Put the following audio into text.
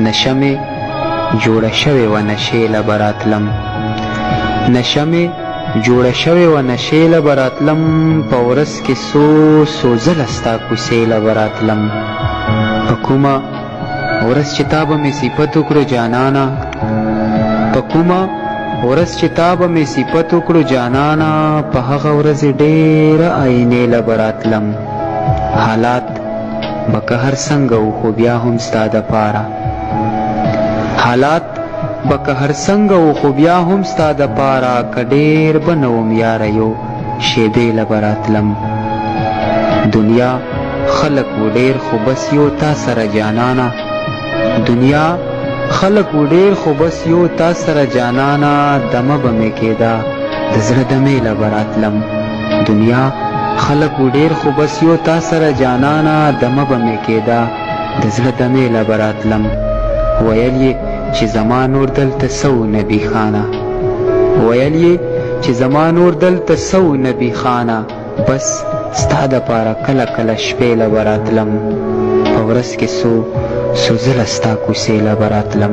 نشه مې جوړه شوې وه نشې له به راتلم، نشه مې جوړه شوې وه نشې له به راتلم، په ورځ کې څو ځله ستا کوڅې له به راتلم. په کومه ورځ چې تا به مې صفت وکړو جانانه، په کومه ورځ چې تا به مې صفت وکړو جانانه، په هغه ورځ ډېره آینې له به راتلم. حالات به که هر څنګه و خو بیا هم ستا دپاره، حالات به که هر څنګه و خو بیا هم ستا دپاره، که ډېر به نه وم یاره یو شېبې له به راتلم. دنیا خلق و ډېر خو بس یو تا سره جانانه، دنیا خلق و ډېر خو بس یو تا سره جانانه، دمه به مې کېده د زړه دمې له به راتلم. دنیا خلق و ډېر خو بس یو تا سره جانانه، دمه به مې کېده د زړه دمې له به راتلم. ویل یې چې زما نور دلته سو نبي خانه، ویل یې چې زما نور دلته سو نبي خانه، بس ستا دپاره کله کله شپې له به راتلم، په ورځ کې څو ځله ستا کوڅې له به راتلم.